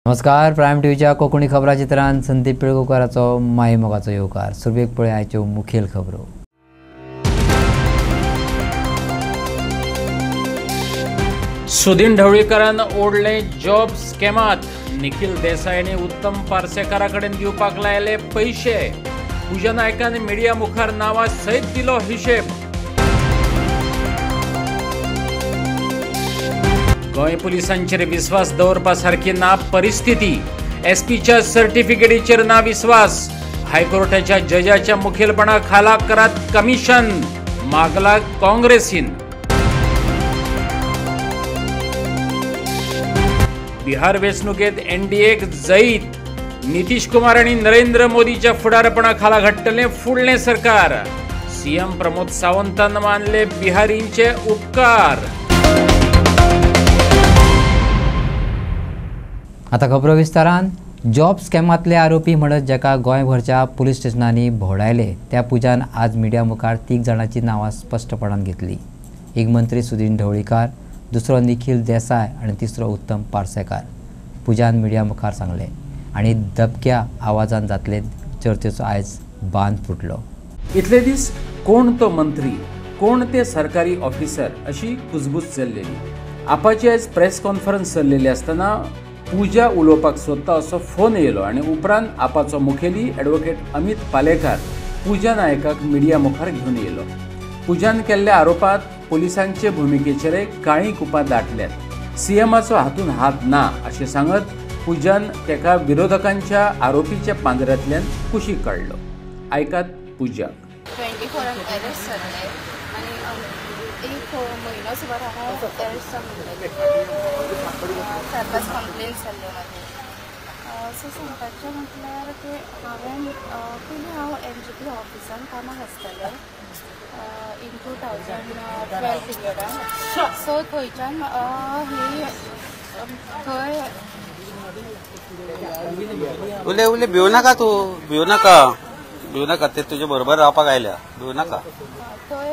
नमस्कार. प्रायम टीव्हीच्या कोकणी खबरां चित्रांत संदीप पिळगोकराचो मायमोगाचो येवकार. सुरवेक पळय आयच्यो मुखेल खबरो. सुदीन ढवळीकरान ओडले जॉब स्कॅमात. निखिल देसाईने उत्तम पार्सेकारा कडेन दिवपाक लायले पैसे. पूजा नायकान मिडिया मुखार नावा सयत दिलो हिशेब. गोंय पुलिसांचेर विस्वास दवरपा सारखी ना परिस्थिती. एसपीच्या सर्टिफिकेटीचेर ना विस्वास. हायकोर्टाच्या जजाच्या मुखेलपणा खाला करात कमिशन. मागला काँग्रेसीन. बिहार वेंचणुकेत एनडीएक जैत. नितीश कुमार आणि नरेंद्र मोदीच्या फुडारपणा खाला घडटले फुडले सरकार. सीएम प्रमोद सावंतान मानले बिहारींचे उपकार. आता खबरो विस्तारान. जॉब स्कॅमातले आरोपी म्हणत जाका गोंयभरच्या पुलीस स्टेशनांनी भोवडायले त्या पुजान आज मिडिया मुखार 3 जाणांची नावां स्पश्टपणान घेतली. एक मंत्री सुदीन ढवळीकार, दुसरो निखिल देसाय आणि तिसरो उत्तम पार्सेकार. पुजान मिडिया मुखार सांगले आणि दबक्या आवाजान जातले चर्चेचो आयज बांद फुटलो. इतले दीस कोण तो मंत्री, कोण ते सरकारी ऑफिसर अशी कुजबूज चल्लेली. आपाची आयज प्रेस कॉन्फरन्स चल्लेली आसतना पूजा उलोवपाक सोदता असो फोन येयलो आणि उपरांत आपाचो मुखेली ॲडव्होकेट अमित पालेकार पूजा नायकाक मिडिया मुखार घेवन येयलो. पूजान केल्ल्या आरोपात पुलिसांचे भुमिकेचेर काळी कुपां दाटल्यात. सीएमाचो हातून हात ना अशें सांगत पूजान तेका विरोधकांच्या आरोपीच्या पांजऱ्यांतल्यान कुशीक काडलो. आयकात पूजा. 24 अरेस्ट जाल्ले आनी एक म्हयनो सुमार हांगा अरेस्ट सरपास कंप्लेन्स जाल्ल्यो मागीर. सो सांगपाचें म्हटल्यार की हांवें पयलीं हांव एनजीपी ऑफिसान कामाक आसतालें इन 2012 पिरियडान. सो थंयच्यान ही थंय उले उले भिवू नाका तूं, भिवू नाका ते तुजे बरोबर रावपाक आयल्या, भिवू नाका. थंय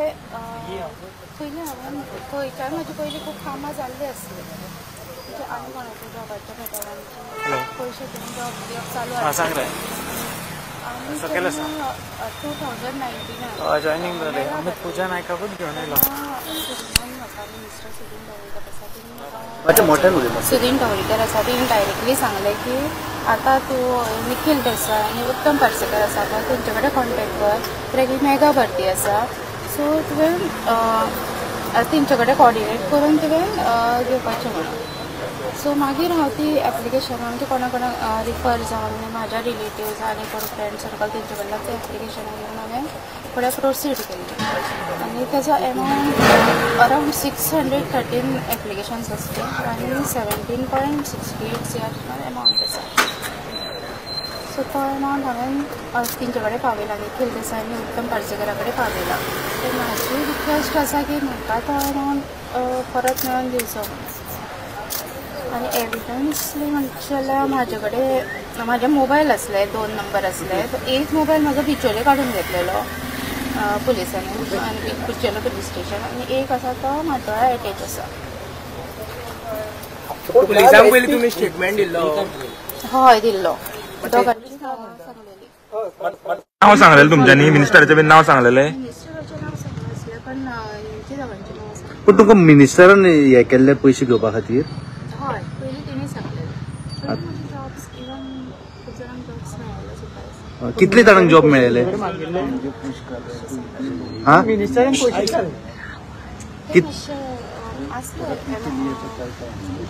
पयलीं हांवें थंयच्यान म्हजी पयलीं खूब कामां जाल्ली आसली. म्हणजे आनी कोणाच्या जॉबाच्या भेटांची पयशे दिवन जॉब चालू आसले. आनी 2019 जॉयनिंग जालें. अमित पूजा नायकाकूच घेवन येयलो. मिनिस्टर सुदीन ढवळीकर आसा तेणी डायरेक्टली सांगलें की आतां तूं निखिल देसाय आनी उत्तम पार्सेकर आसा पळय तेंचे कडेन कॉन्टेक्ट कर. कित्याक मेगा भरती आसा. सो तुवें तेंचे कडेन कॉर्डिनेट करून तुवें घेवपाचें म्हणून. सो मागीर हांव ती एप्लिकेशन म्हणजे कोणा रिफर जावन म्हाज्या रिलेटिव्ज आनी कोण फ्रेंड सर्कल तेंचे कडल्यान तें एप्लिकेशन घेवन हांवें फुडें प्रोसीड केली. आनी तेजो एमावंट अरावंड 613 एप्लिकेशन्स आसले आनी 17.68 CR एमावंट आसा. सो तो एमावंट हांवें तेंचे कडेन पावयला. निखिल देसाय आनी उत्तम पार्सेकरा कडेन पावयला. तर म्हाजी रिक्वेस्ट आसा की म्हाका तो एमावंट परत मेळोन दिवचो. आनी एविडन्सली म्हणचे जाल्यार म्हाजे कडेन म्हाजे मोबायल आसले 2 नंबर आसले. एक मोबायल म्हाजो बिचोले काडून घेतलेलो पुलिसांनी आनी बिचोले पुलीस स्टेशन. आनी एक आसा तो म्हाजो एटेच आसा. पुलिसांक पयलीं तुमी स्टेटमेंट दिल्लो? हय दिल्लो. दोगांची नाव सांगलेलें तुमच्यांनी? मिनिस्टराचें बीन नाव सांगलेलें? मिनिस्टराचें नाव सांगलें आसलें पण हेंची दोगांची नांव सांगलें. पण तुका मिनिस्टरान हे केल्ले पैसे घेवपा खातीर? हय पयलीं तेणी सांगलेलें. जॉब्स इवन खूब जाणांक जॉब्स मेळ्ळे सुद्दां. कितले जाणांक जॉब मेळ्ळे? हा मिनिस्टरान पयशे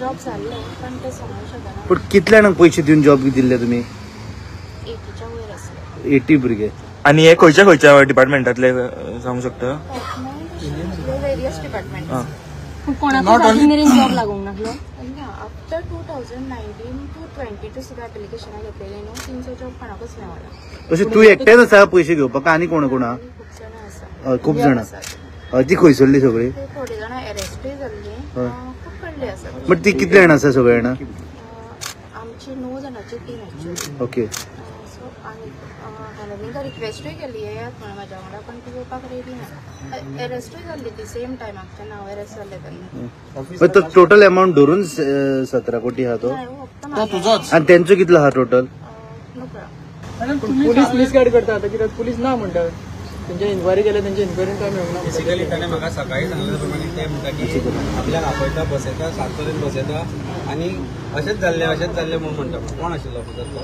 जॉब जाल्ले पण ते सांगूंक शकना. पण कितले जाणांक पयशे दिवन जॉब दिल्ले तुमी? 80च्या वयर आसले. 80 भुरगे. आणि हे खंयच्या डिपार्टमेंटातले सांगू शकता? Various department. जॉब लागूंक नासलो. आफ्टर 2019 to 22 सुद्दां एप्लिकेशनां घेतलेली न्हू. तेंचो जॉब कोणाकूच मेळना. तशें तूं एकटेच आसा पैसे घेवपाक आनी कोण कोण? खूब जाणां आसा. खूब जाणां. ती खंयसरली सगळी? थोडी जाणां अरेस्टूय जाल्ली. खूब कडली आसा. बट ती कितले जाणां आसा सगळे जाणां? आमची 9 जाणांची टीम ॲक्च्युली. ओके. सो आनी हांवें तांकां रिक्वेस्टूय केली येयात म्हणून म्हाज्या वांगडा, पण ती येवपाक रेडी ना. अरेस्टूय जाल्ली ती सेम टायमाक तेन्ना हांव अरेस्ट जाल्ले तेन्ना. तो टोटल अमाउंट धरून 17 कोटी हा तो, आणि त्यांचं कितलो हा टोटल? पुलीस मिसगाईड करता आता कित्याक पुलीस ना म्हणटात. त्यांच्या इन्क्वायरी केल्या, त्यांच्या इन्क्वायरीन काय मेळना. बेसिकली ताणें म्हाका सकाळी सांगले प्रमाणे ते म्हणटा की आपल्याक आपयता बसयता 7 पर्यंत बसयता आनी अशेंच जाल्लें म्हणून म्हणटा. कोण आशिल्लो ऑफिसर तो?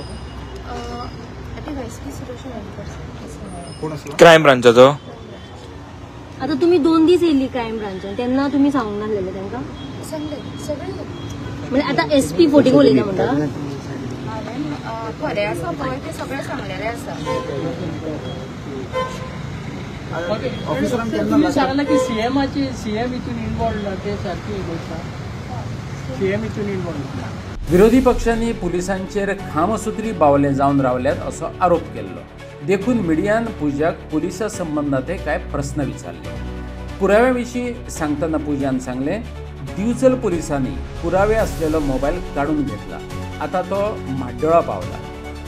कोण आसलो? क्रायम ब्रांचाचो. आता तुम्ही 2 दीस येयल्ली क्रायम ब्रांचान, तेन्ना तुम्ही सांगूंक नासलेलें तांकां? सांगले सगळे. म्हणजे आता SP 14 उलयता म्हणटा. हांवें खरें आसा पळय ते सगळे सांगलेले आसा. तुम्ही सांगला की सीएम इथून इन्वॉल्व ते सारखी गोष्ट. सीएम इथून इन्वॉल्व. विरोधी पक्षांनी पुलिसांचेर खामसुत्री बावले जावन रावल्यात असो आरोप केल्लो. देखून मिडियान पुजाक पुलिसा संबंधांत कांय प्रस्न विचारले. पुराव्याविशीं सांगतना पुजान सांगले, दिवचल पुलिसांनी पुरावे असलेलो मोबायल काढून घेतला. आता तो म्हाड्डोळा पावला.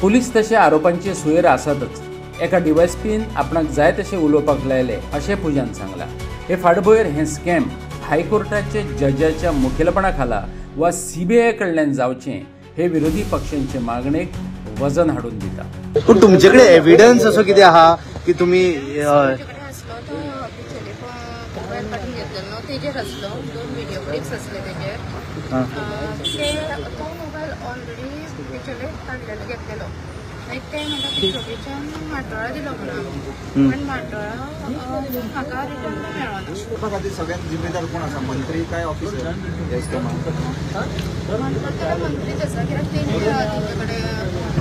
पुलीस तशे आरोपांचे सुयेर आसातच. एका डिवायसपीन आपणाक जाय तशें उलोवपाक लायले अशें पुजान सांगला. हे फाटभुंयेर हें स्कॅम हायकोर्टाचे जजाच्या मुखेलपणा खाला वा CBI कडल्यान जावचें हे विरोधी पक्षांचे मागणेक वजन हाडून दिता. पण तुमचे कडेन एविडन्स असो कितें आहा की तुमी तुमच्याकडे असलो तो ॲक्च्युली मोबायल काढून घेतलेलो न्हू, तेजेर असलो 2 व्हिडिओ क्लिप्स असले तेजेर. तो मोबायल ऑलरेडी तेचेर काडलेलो घेतलेलो. लायक ते म्हणटा की चोरीच्यान म्हाड्डोळा दिलो म्हणून, पण म्हाड्डोळा म्हाका रिटर्न मेळ्ळो ना. खातीर सगळ्यात जिम्मेदार कोण आसा, मंत्री काय ऑफिसर? मंत्रीच आसा, कित्याक तेणी तेंचे कडेन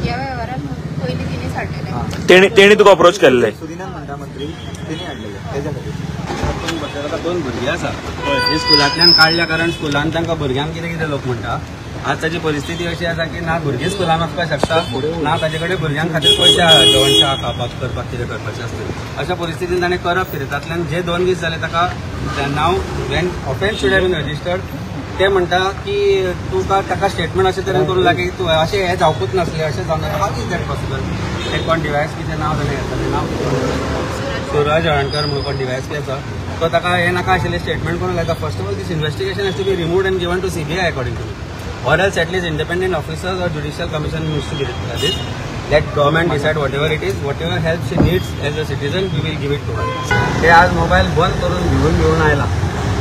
ह्या वेव्हारान पयलीं तिणेंच हाडलेले. तेणी तुका अप्रोच केल्ले? सुदिनान म्हणटा मंत्री तेणी हाडलेले तेज्या खातीर. 2 भुरगीं आसा ती स्कुलांतल्यान काडल्या कारण स्कुलान तांकां भुरग्यांक कितें कितें लोक म्हणटा. आज ताची परिस्थिती अशी आसा की ना भुरगीं स्कुलान वचपाक शकता, ना ताचे कडेन भुरग्यां खातीर पयशे आहा जेवणच्या खावपाक करपाक कितें करपाचें आसता. अशा परिस्थितीन ताणें करप कितें? तातूंतल्यान जे 2 दीस जाले ताका नाव when offence should have been registered. ते म्हणटा की तुका ताका स्टेटमेंट अशें तरेन करूंक लागी तूं अशें हें जावपूच नासलें, अशें जावन हाव इज दॅट पॉसिबल. एक कोण डिवायस कितें नांव जालें घेतलें नांव सूरज हळणकर म्हणून कोण डिवायस आसा तो ताका हें नाका आशिल्लें स्टेटमेंट करूंक लायता. First of all this investigation has to be removed and given to CBI according to me. Or else at least independent officers or judicial commission needs to be this. Let government decide whatever it is, whatever help she needs as a citizen, we will give it to her. ते आज mobile बंद करून घेऊन आयला.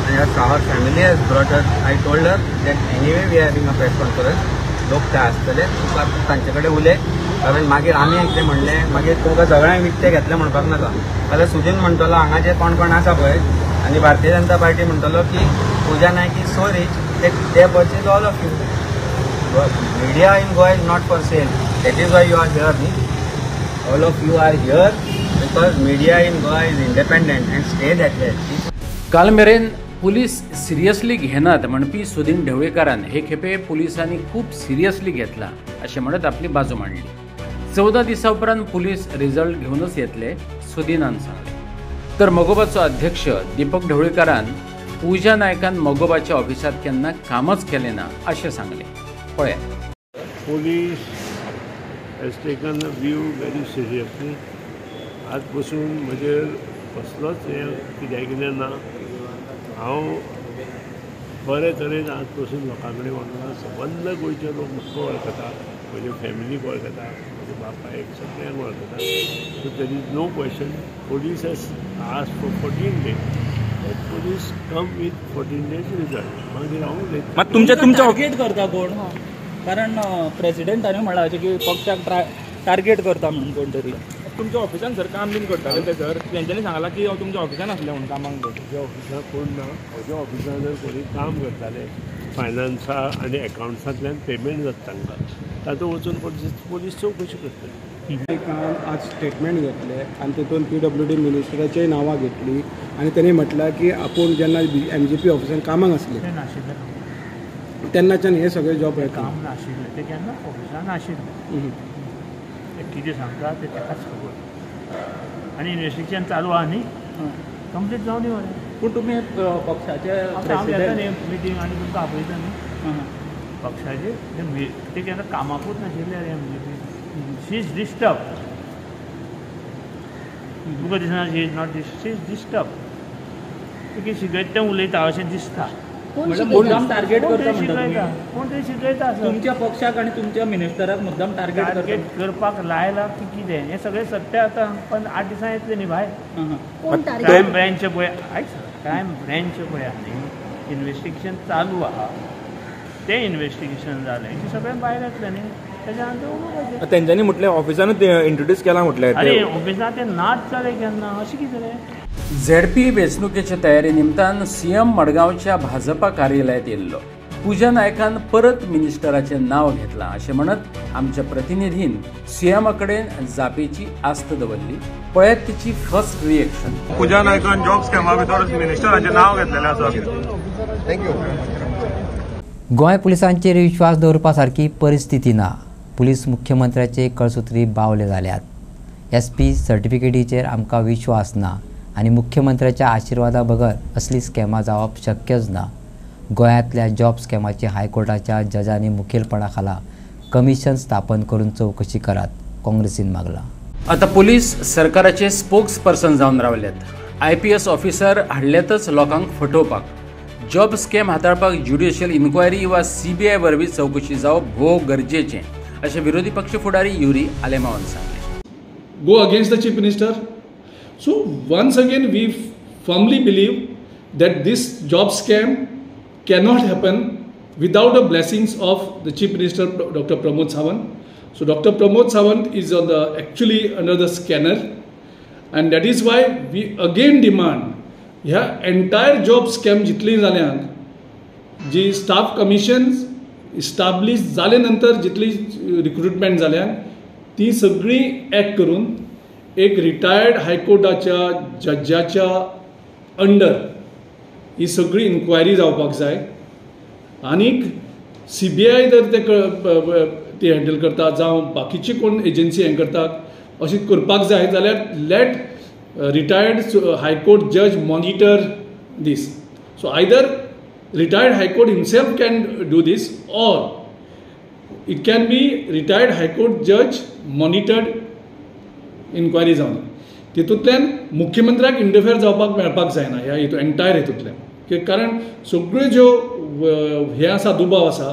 And our family has brought her. I told her that anyway we are having a press conference. लोक ते आसतले, तुका तांचे कडेन उलय, कारण मागीर आमी एकटें म्हणलें मागीर तुमकां सगळ्यांक विकतें घेतलें म्हणपाक नाका. जाल्यार सुदीन म्हणटलो हांगा जे कोण कोण आसा पळय आनी भारतीय जनता पार्टी म्हणटलो की Pooja Naik is so rich they purchase all of you. Media in Goa is not for sale. That is why you are here. All of you are here because media in Goa is independent and stay that way. काल मेरेन police seriously घेनात म्हणपी सुदीन ढवळेकारान हे खेपे पुलिसांनी खूप seriously घेतला अशें म्हणत आपली बाजू मांडली. 14 दिसां उपरांत पुलीस रिझल्ट घेऊनच येतले सुदीनान सांगले. तर मोगोबाचो अध्यक्ष दीपक ढवळेकारान पूजा नायकान मोगोबाच्या ऑफिसात केन्ना कामच केलें ना अशें सांगलें. पळया. Police has taken a view very seriously. आज पासून म्हजेर कसलोच हे कित्याक ना. हांव बरे तरेन आज पासून लोकां कडेन वचना. संबंद गोंयचे लोक म्हाका वळखता, म्हजे फॅमिलीक वळखता, म्हज्या बापायक सगळ्यांक वळखता. So there is no question. Police has asked for 14 days. Police come with 14 days result. मागीर हांव तुमच्या टार्गेट करता कोण? कारण प्रेसिडेंटांनी म्हणलां की पक्षाक टार्गेट करता म्हणून कोण तरी तुमच्या ऑफिसान जर काम बीन करताले ते जर तेंच्यांनी सांगलां की हांव तुमच्या ऑफिसान आसलें म्हणून कामाक. म्हज्या ऑफिसान कोण ना. म्हज्या ऑफिसान जर कोणी काम करताले फायनान्सा आनी एकावंट्सांतल्यान पेमेंट जाता तांकां, तातूंत वचून पुलीस चवकशी करतली. आज स्टेटमेंट घेतले आणि तितून PWD मिनिस्टराची नांवां घेतली आणि त्यांनी म्हटलं की आपूण जेन्ना MGP ऑफिसान कामाक आसले तेन्नाच्यान हे सगळे जॉब काम नाशिल्लें ते केन्ना ऑफिसान आशिल्लें. ते कितें सांगता ते ताकाच खबर. आनी इन्व्हेस्टिगेशन चालू आहा न्ही, कंप्लीट जावन दी बरें. पूण तुमी पक्षाचे मिटींग आनी तुमकां आपयता न्ही. पक्षाचे ते केन्ना कामाकूच नाशिल्ले शी इज डिस्टर्ब तुका दिसना she is not she is disturb ती शिकयता उलयता अशें दिसता मुद्दाम टार्गेट करता म्हणटा कोण तरी शिकयता तुमच्या पक्षाक आनी तुमच्या मिनिस्टराक मुद्दाम टार्गेट करपाक लायला की कितें हें सगळें सत्य आतां पण 8 दिसां येतलें न्ही भायर टार्गेट क्रायम ब्रँच पळय क्रायम ब्रँच पळय न्ही इन्व्हेस्टिगेशन चालू आहा तें इन्व्हेस्टिगेशन जालें की सगळें भायर येतलें न्ही तेच्या नंतर तेंच्यांनी म्हटलें ऑफिसानूच इंट्रोड्यूस केला म्हटलें अरे ऑफिसांत तें नाच जालें केन्ना अशें कितें रे झेडपी वेंचणुकेचे तयारी निमतान सीएम मडगांवच्या भाजपा कार्यालयात येयल्लो पूजा नायकान परत मिनिस्टराचें नांव घेतलां अशें म्हणत आमच्या प्रतिनिधीन सीएमा कडेन जापेची आस्त दवरली. पळयात तिची फर्स्ट रिएक्शन. पूजा नायकान जॉब स्कॅमा भितर मिनिस्टराचें नांव घेतलेलें आसा. थँक्यू. गोंय पुलिसांचेर विश्वास दवरपा सारकी परिस्थिती ना. पुलीस मुख्यमंत्र्याचे कळसुत्री बावले जाल्यात. SP सर्टिफिकेटीचेर आमकां विश्वास ना आनी मुख्यमंत्र्याच्या आशिर्वादा बगर असली स्कॅमां जावप शक्यच ना. गोंयांतल्या जॉब स्कॅमाची हायकोर्टाच्या जजांनी मुखेलपणा खाला कमिशन स्थापन करून चवकशी करात काँग्रेसीन मागला. आता पोलीस सरकाराचे स्पोक्स पर्सन जावन रावल्यात. IPS ऑफिसर हाडल्यातच लोकांक फटोवपाक. जॉब स्कॅम हाताळपाक ज्युडिशियल इन्क्वायरी वा CBI वरवीं चवकशी जावप भोव गरजेचें अशें विरोधी पक्ष फुडारी युरी आलेमावन सांगले. Go against the Chief Minister. So once again we firmly believe that this job scam cannot happen without the blessings of the Chief Minister Dr. Pramod Sawant. So Dr. Pramod Sawant is on the actually under the scanner, and that is why we again demand ह्या entire job scam जितली जाल्यांक जी staff commissions इस्टाब्लीश जाले नंतर जितली recruitment जाल्यांक ती सगळी act करून एक retired हायकोर्टाच्या जजाच्या under ही सगळी इन्क्वायरी जावपाक जाय. आनीक CBI जर ते हँडल करता जावं बाकीची कोण एजन्सी हें करतात अशें करपाक जाय जाल्यार late retired High Court judge monitor this. So either retired High Court himself can do this, or it can be retired High Court judge monitored inquiry जावन तितूंतल्यान मुख्यमंत्र्याक इंटरफेर जावपाक मेळपाक जायना ह्या हितून एंटायर हितूंतल्यान. कारण सगळ्यो ज्यो हे आसा दुबाव आसा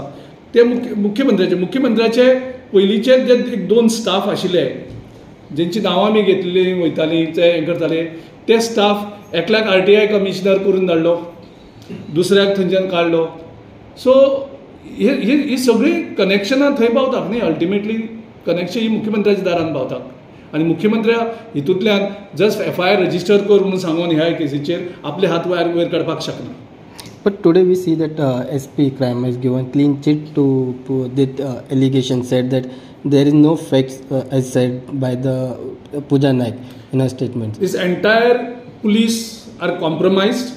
ते मुख्यमंत्र्याचे पयलींचे जे 2 स्टाफ आशिल्ले जेंची नांवां आमी घेतलेली वयतालीं ते हें करताले ते स्टाफ एकल्याक RTI कमिशनर करून धाडलो, दुसऱ्याक थंयच्यान काडलो. सो ही सगळी कनेक्शनां थंय पावतात न्ही. अल्टिमेटली कनेक्शन ही मुख्यमंत्र्याच्या दारान पावतात आनी मुख्यमंत्र्या हितूंतल्यान जस्ट FIR रजिस्टर कर म्हणून सांगून ह्या केसीचेर आपले हात वयर काडपाक शकना. But today we see that SP crime has given clean chit to that allegation said that there is no facts as said by the Pooja Naik in her statement. This entire police are compromised.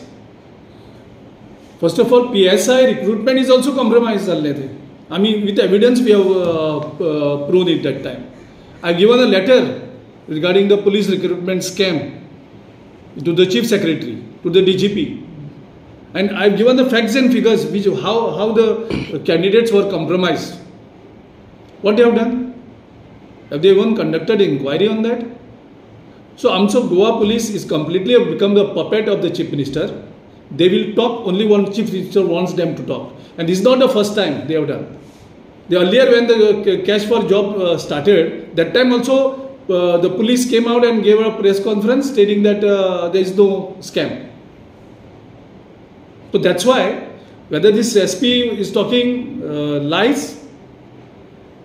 First of all, PSI recruitment is also compromised. I mean, with evidence we have proved it that time. I have given a letter regarding the police recruitment scam to the Chief Secretary, to the DGP. And I have given the facts and figures which how the candidates were compromised. What they have done? Have they even conducted inquiry on that? So AMSO Goa police is completely become the puppet of the Chief Minister. They will talk only when Chief Minister wants them to talk. And this is not the first time they have done. The earlier when the cash for job started, that time also the police came out and gave a press conference stating that there is no scam. So that's why whether this SP is talking lies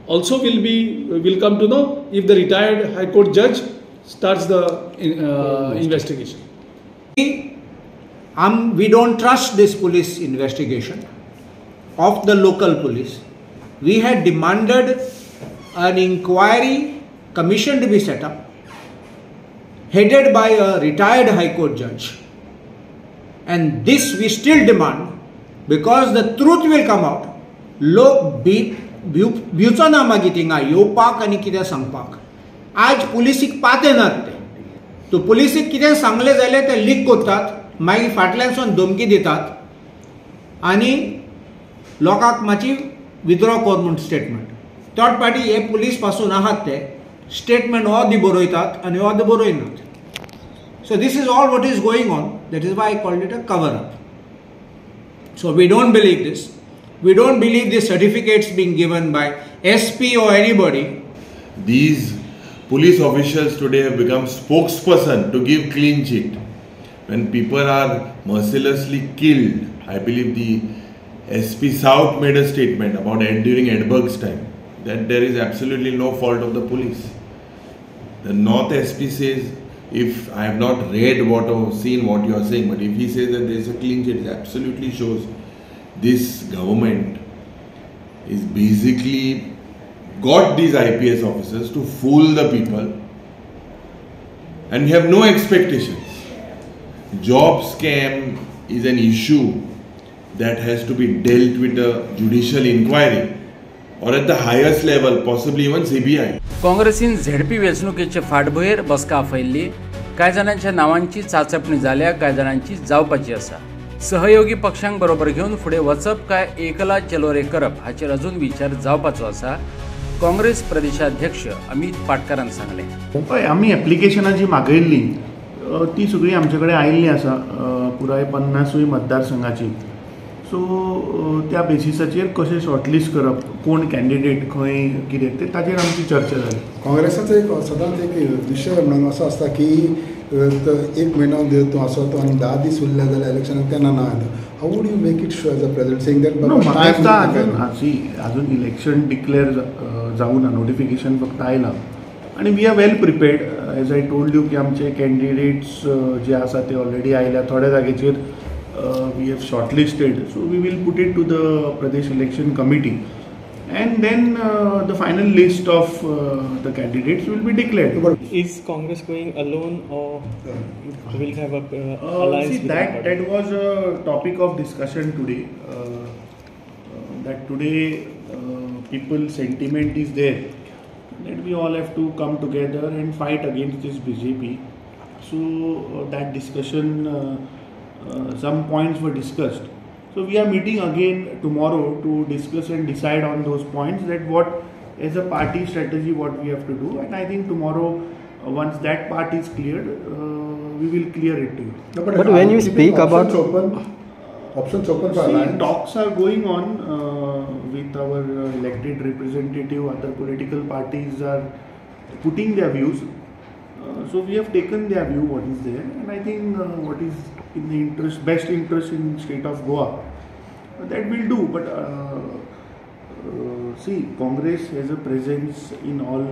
also will come to know if the retired High Court judge starts the investigation. We don't trust this police investigation of the local police. We had demanded an inquiry commission to be set up headed by a retired High Court judge. And this we still demand because the truth will come out. लोक भिवचो ना मागीर थिंगा येवपाक आनी कितें सांगपाक. आज पुलिसीक पाते नात ते. तो पुलिसीक कितें सांगलें जाल्यार ते लीक करतात, मागीर फाटल्यानसून धमकी दितात आनी लोकांक मातशी विथड्रॉ कर म्हूण स्टेटमेंट. थर्ड पार्टी हे पुलीस पासून आहात ते स्टेटमेंट अर्दी बरयतात आनी अर्दी बरयनात. So this is all what is going on. That is why I called it a cover-up. So we don't believe this. We don't believe the certificates being given by SP or anybody. These police officials today have become spokesperson to give clean chit. When people are mercilessly killed, I believe the SP South made a statement about during Edberg's time that there is absolutely no fault of the police. The North SP says, if I have not read what or seen what you are saying, but if he says that there is a clean chit, it absolutely shows this government is basically got these IPS officers to fool the people, and we have no expectations. Job scam is an issue that has to be dealt with a judicial inquiry or at the highest level, possibly even CBI. काँग्रेसीन ZP वेंचणुकेचे फाटभुंयेर बसका आपयल्ली. कांय जाणांच्या नांवांची चांचपणी जाल्या, कांय जाणांची जावपाची आसा. सहयोगी पक्षांक बरोबर घेवन फुडें वचप काय एकला चलो रे करप हाचेर अजून विचार जावपाचो आसा. काँग्रेस प्रदेशाध्यक्ष अमित पाटकरान सांगलें. आमी एप्लिकेशनां जी मागयल्ली ती सगळी आमचे कडेन आयिल्ली आसा पुराय 50 मतदारसंघाची. सो त्या बेसिसाचेर कशें शॉर्टलिस्ट करप, कोण कॅन्डिडेट खंय कितें तें ताचेर आमची चर्चा जाली. काँग्रेसाचो एक सदांच एक विशय म्हणून असो आसता की एक म्हयनो तूं आसता आनी 10 दीस उरले जाल्यार इलेक्शनाक तेन्ना ना येता. How would you make it show as a president saying that म्हाका दिसता अजून इलेक्शन डिक्लेअर जावं ना, नोटिफिकेशन फक्त आयलां आनी we are well prepared. As I told you की आमचे कॅन्डिडेट्स जे आसा ते ऑलरेडी आयल्या. थोड्या जाग्याचेर we have shortlisted, so we will put it to the Pradesh Election Committee, and then the final list of the candidates will be declared. Is Congress going alone or will have a alliance? See, that was a topic of discussion today. That today people's sentiment is there that we all have to come together and fight against this BJP. So that discussion. Some points were discussed. So we are meeting again tomorrow to discuss and decide on those points, that what as a party strategy what we have to do. And I think tomorrow once that part is cleared, we will clear it to you. No, but when you speak about options open for alliance, talks are going on with our elected representative. Other political parties are putting their views. So we have taken their view what is there, and I think what is in the best interest in state of Goa, that will do. But see, Congress has a presence in all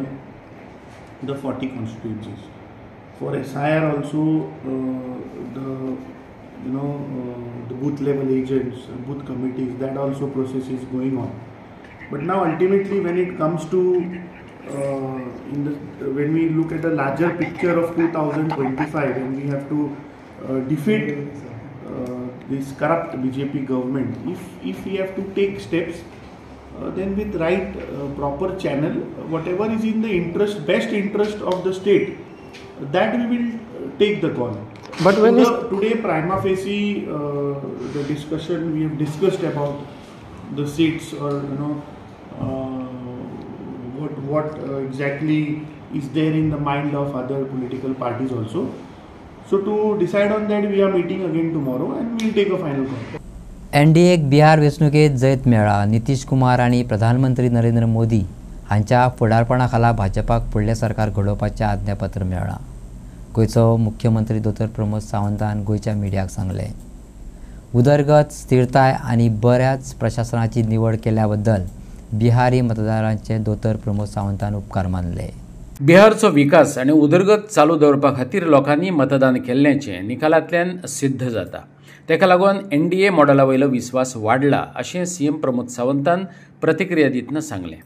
the 40 constituencies. For SIR also, the booth level agents, booth committees, that also process is going on. But now ultimately when it comes to when we look at a larger picture of 2025, and we have to defeat this corrupt BJP government, if we have to take steps, then with right proper channel, whatever is in the best interest of the state, that we will take the call. But when today prima facie the discussion we have discussed about the seats, or what exactly is there in the mind of other political parties also. So to decide on that, we are meeting again tomorrow and we will take a final call. NDAक Bihar वेंचणुकेत Jait मेळ्ळा. नितीश कुमार आनी प्रधानमंत्री नरेंद्र मोदी हांच्या फुडारपणा खाला भाजपाक फुडलें सरकार घडोवपाचें आज्ञापत्र मेळ्ळां. गोंयचो मुख्यमंत्री दोतोर प्रमोद सावंतान गोंयच्या मिडियाक सांगलें. उदरगत, स्थिरताय आनी बऱ्याच प्रशासनाची निवड केल्या बद्दल बिहारी मतदारांचे दोतोर प्रमोद सावंतान उपकार मानले. बिहारचो विकास आनी उदरगत चालू दवरपा खातीर लोकांनी मतदान केल्ल्याचें निकालांतल्यान सिद्ध जाता. तेका लागून NDA मॉडेला वयलो विस्वास वाडला अशें CM प्रमोद सावंतान प्रतिक्रिया दितना सांगलें.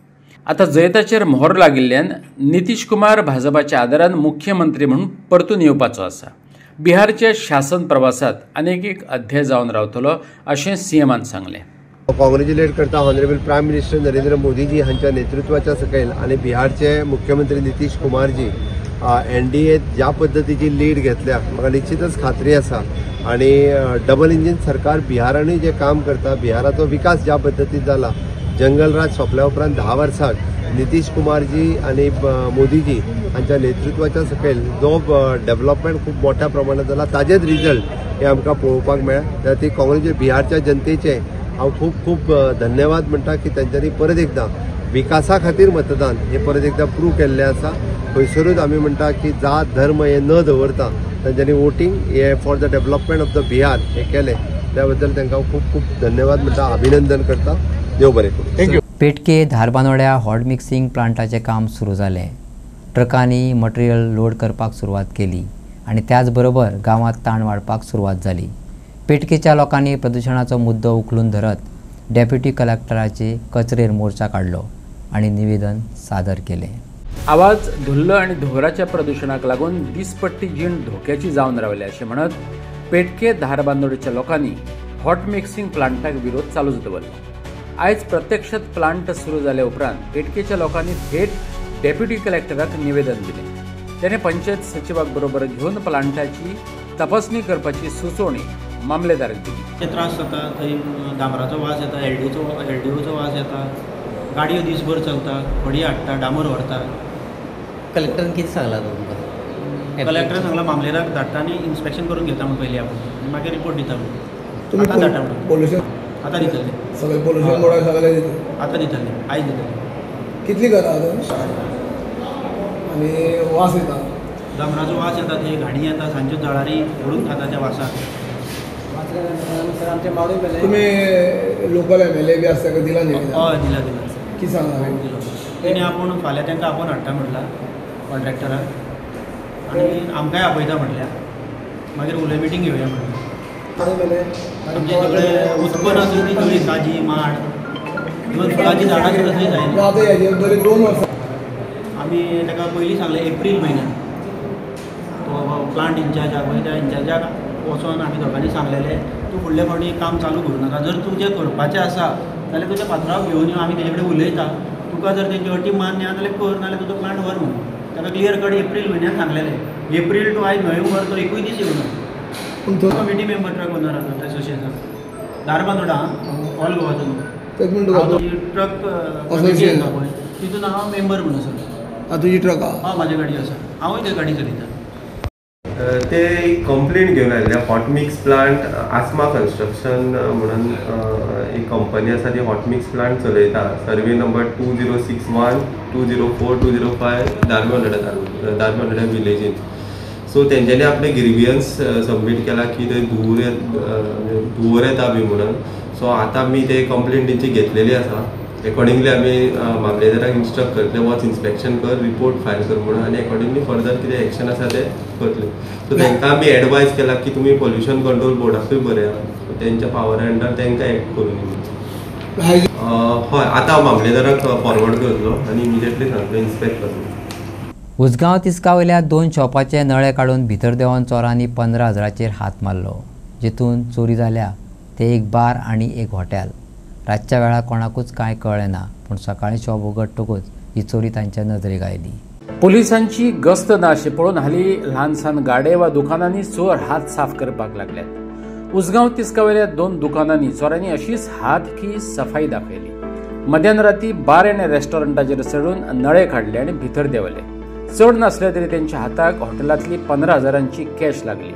आतां जैताचेर मोहर लागिल्ल्यान नितीश कुमार भाजपाच्या आदारान मुख्यमंत्री म्हणून परतून येवपाचो आसा. बिहारच्या शासन प्रवासात आनीक एक अध्याय जावन रावतलो अशें CMन सांगलें. कॉंग्रेच्युलेट करता honourable prime minister Narendra Modiji हांच्या नेतृत्वाच्या सकयल आनी बिहारचे मुख्यमंत्री नितीश कुमारजी NDA ज्या पद्दतीची लीड घेतल्या म्हाका निश्चितच खात्री आसा. आनी डबल इंजिन सरकार बिहारांनी जे काम करता, बिहाराचो विकास ज्या पद्दतीन जाला जंगलराज सोंपल्या उपरांत 10 वर्सांक नितीश कुमारजी आनी मोदीजी हांच्या नेतृत्वाच्या सकयल जो डेव्हलपमेंट खूब मोठ्या प्रमाणात जाला ताजेच रिजल्ट हे आमकां पळोवपाक मेळ्ळा. ती काँग्रेस बिहारच्या जनतेचे हांव खूब खूब धन्यवाद म्हणटा की तांच्यांनी परत एकदां विकासा खातीर मतदान हे परत एकदां प्रूव केल्लें आसा. खंयसरूच आमी म्हणटा की जात धर्म हे न दवरता तांच्यांनी वोटींग हे for the development of the Bihar हे केलें. त्या बद्दल तांकां खूब खूब धन्यवाद म्हणटा, अभिनंदन करता. देव बरें करूं. थँक्यू. पेटके धारबांदोड्या हॉट मिक्सिंग प्लांटाचें काम सुरू जालें. ट्रकांनी मटेरियल लोड करपाक सुरवात केली आनी त्याच बरोबर गांवांत ताण वाडपाक सुरवात जाली. पेटकेच्या लोकांनी प्रदुशणाचो मुद्दो उखलून धरत डेप्युटी कलेक्टराचे कचरेर मोर्चा काडलो आनी निवेदन सादर केलें. आवाज, धुल्ल आणि धुवराच्या प्रदूषणाक लागून दिसपट्टी जीण धोक्याची जावन रावल्या अशें म्हणत पेटके धारबांदोडेच्या लोकांनी हॉट मिक्सिंग प्लांटाक विरोध चालूच दवरलो. आयज प्रत्यक्षात प्लांट सुरू जाल्या उपरांत पेटकेच्या लोकांनी थेट डेप्युटी कलेक्टराक निवेदन दिलें. त्याने पंचायत सचिवाक बरोबर घेवन प्लांटाची तपासणी करपाची सुचोवणी मामलेदाराक दिली. त्रास जाता, थंय डांबराचो वास येता, एलडीओचो वास येता, गाडयो दिसभर चलता, व्हडी हाडटा, डांबर व्हरता. कलेक्टरान कितें सांगलां तुमकां? कलेक्टरान सांगलां मामलेदाराक धाडटा आनी इन्स्पेक्शन करून घेता म्हणून पयलीं आपूण मागीर रिपोर्ट दिता म्हणून. आतां धाडटा म्हणून. आतां दितले सगळे पोल्युशन बोर्डाक सगळे आतां दितले, आयज दितले. कितली घरां आतां आनी वास येता, डांबराचो वास येता, ते गाडी येता, सांजच्यो जळारी ओडून खाता त्या वासाक. तुम्ही लोकल MLA बी आसता दिला न्ही? हय दिला दिला. कितें सांगला तेणी आपूण फाल्यां तांकां आपूण हाडटा म्हटलां कॉन्ट्रॅक्टराक आनी आमकांय आपयता म्हटल्या. मागीर उलय मिटींग घेवया म्हटलें. आमचे सगळे उत्पन्न आसली ती सगळी काजी माड इवन फुलांची झाडां सुद्दां थंय जायना. बरी 2 वर्सां आमी ताका पयलीं सांगलें एप्रील म्हयन्यान तो प्लांट इंचार्ज आहा पळय त्या इंचार्जाक वचोन आमी दोगांनी सांगलेलें तूं फुडले फावटी काम चालू करूं नाका. जर तुजें करपाचें आसा जाल्यार तुज्या पात्रांव घेवन यो, आमी तेजे कडेन उलयता. तुका जर तेंची अटी मान्य आहा जाल्यार कर, नाजाल्यार तुजो प्लांट व्हर म्हणून ताका क्लियर कट एप्रील म्हयन्यान सांगलेलें. एप्रील टू आयज नोव्हेंबर तो एकूय दीस येवना. कमिटी मेंबर ट्रक ओनर आसा एसोसिएशन धारबांदोडा ऑल गोवाचो न्हू. ट्रक कमिटी आसा पळय तितून हांव मेंबर म्हणून आसा. तुजी ट्रक आहा? हय म्हाजी गाडी आसा, हांवूय ते गाडी चलयता. ते एक कंप्लेंट घेवन आयिल्ले हॉट मिक्स प्लांट आस्मा कन्स्ट्रक्शन म्हणून एक कंपनी आसा ती हॉट मिक्स प्लांट चलयता. सर्वे नंबर 2061, 204, 205 धारबांदोडा विलेजीन. सो तेंच्यांनी आपले ग्रिवियन्स सबमीट केला की थंय धुंवर येता बी म्हणून. सो आतां आमी ते कंप्लेंट तेंची घेतलेली आसा. अकॉर्डिंगली आमी मामलेदाराक इन्स्ट्रक्ट करतले वच इन्स्पेक्शन कर, रिपोर्ट फायल कर म्हणून आनी अकॉर्डिंगली फर्दर कितें एक्शन आसा ते करतले. सो तांकां आमी एडवायज केला की तुमी पोल्युशन कंट्रोल बोर्डाकूय बरया, तेंच्या पावरा अंडर तांकां एक्ट करून हय आतां हांव मामलेदाराक फॉरवर्ड करतलो आनी इमिजिएटली सांगतलो इन्स्पेक्ट करतलो. उसगांव तिस्का वयल्या 2 शॉपाचे नळे काडून भितर देंवन चोरांनी 15,000चेर हात मारलो. जितून चोरी जाल्या ते एक बार आनी एक हॉटेल. रातच्या वेळार कोणाकूच कांय कळ्ळें ना, पूण सकाळीं शॉप उगडटकूच ही चोरी तांच्या नजरेक आयली. पोलिसांची गस्त ना अशें पळोवन हालीं ल्हान सान गाडे वा दुकानांनी चोर हात साफ करपाक लागल्यात. उसगांव तिस्का वयल्या 2 दुकानांनी चोरांनी अशीच हात की सफाई दाखयली. मध्यान राती बार आनी रेस्टॉरंटाचेर चडून नळे काडले आनी भितर देंवले. चड नासले तरी तेंच्या हाताक हॉटेलांतली 15,000ची कॅश लागली.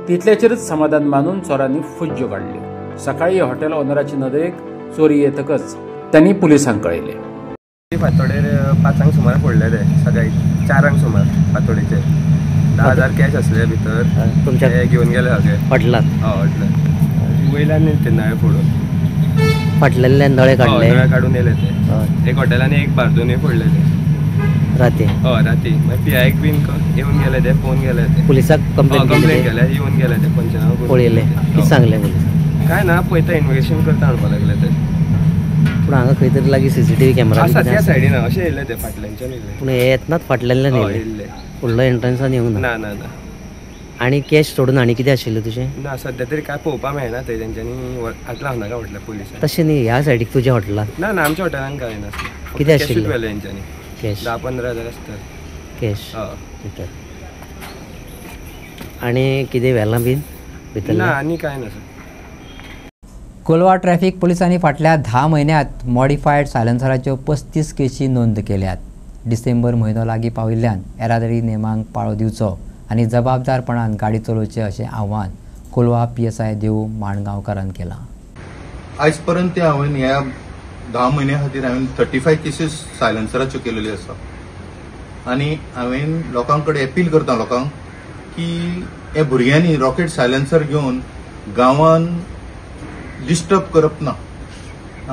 तितल्याचेरच समाधान मानून चोरांनी फुज्ज्यो काडल्यो. सकाळी हॉटेल ओनराची नदरेक चोरी येतकच त्यांनी पुलिसांक कळयले. फातोडेर 5 सुमार पडले ते सकाळी 4 सुमार फातोडेचे 10,000 कॅश असले भितर. तुमच्या घेवन गेले सगळे फाटलात. फाटले वयल्यान ते नळे फोडून फाटलेले नळे काडले, नळे काडून येले ते. एक हॉटेलांनी एक बार्दोनी फोडले ते राती. राती PIक बीन येवन गेले ते, फोन गेले ते पुलिसाक कंप्लेंट केले, येवन गेले ते पंचनामा पळयले. कितें सांगले पुलीस? काय ना पळयता इन्व्हेस्टिगेशन करता हाडपा लागले ते. पूण हांगा खंय तरी लागीं CCTV कॅमेरा आसा त्या सायडीन अशें येयले ते फाटल्यानच्यान येयले. पूण हे येतनाच फाटल्यान येयले, फुडलो एंट्रन्सान येवंक ना. ना ना. आनी कॅश सोडून आनी कितें आशिल्लें तुजें? ना सद्या तरी काय पळोवपा मेळना थंय तेंच्यांनी हातला हांव नाका म्हटलें पुलिसांनी. तशें न्ही ह्या सायडीक तुज्या हॉटेलांत? ना ना आमच्या हॉटेलांत काय नासलें. कितें आशिल्लें? व्हेलें तेंच्यांनी कॅश 10-15,000 आसता कॅश भितर. आनी कितें व्हेलां बीन भितर? ना आनी काय ना. कोलवा ट्रॅफिक पोलिसांनी फाटल्या 10 म्हयन्यांत मॉडिफायड सायलेन्सराच्यो 35 केसी नोंद केल्यात. डिसेंबर म्हयनो लागीं पाविल्ल्यान येरादारी नेमांक पाळो दिवचो आनी जबाबदारपणान गाडी चलोवचे अशें आव्हान कोलवा PSI देव माणगांवकारान केलां. आयज पर्यंत हांवें ह्या 10 म्हयन्यां खातीर हांवें 35 केसीस सायलेन्सराच्यो केलेल्यो आसा आनी हांवें लोकां कडेन अपील करता लोकांक की हे भुरग्यांनी रॉकेट सायलेन्सर घेवन गांवान डिस्टर्ब करप ना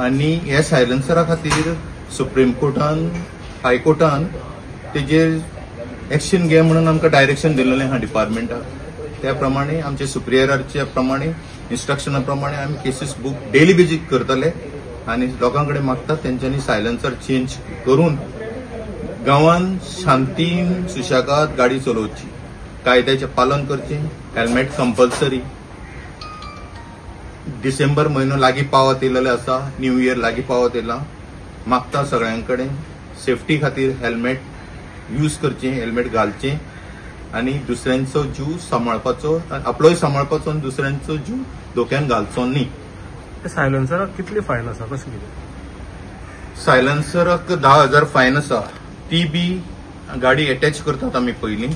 आनी ह्या सायलेन्सरा खातीर सुप्रीम कोर्टान हायकोर्टान तेजेर एक्शन घे म्हणून आमकां डायरेक्शन दिल्लें आहा डिपार्टमेंटाक. त्या प्रमाणे आमचे सुप्रियराच्या प्रमाणे इन्स्ट्रक्शना प्रमाणे आमी केसीस बूक डेली बेजीक करतले आनी लोकां कडेन मागतात तेंच्यांनी सायलेन्सर चेंज करून गांवान शांतीन सुशेगाद गाडी चलोवची, कायद्याचें पालन करचें, हेल्मेट कंपल्सरी. डिसेंबर म्हयनो लागीं पावत येयलेलो आसा, न्यू इयर लागीं पावत येयला. मागता सगळ्यां कडेन सेफ्टी खातीर हेल्मेट यूज करचें, हेल्मेट घालचें आनी दुसऱ्यांचो जीव सांबाळपाचो, आपलोय सांबाळपाचो आनी दुसऱ्यांचो जीव धोक्यान घालचो न्ही. सायलेन्सराक कितली फायन आसा, कशें कितें? सायलेन्सराक 10,000 फायन आसा. ती बी गाडी अटॅच करतात आमी पयलीं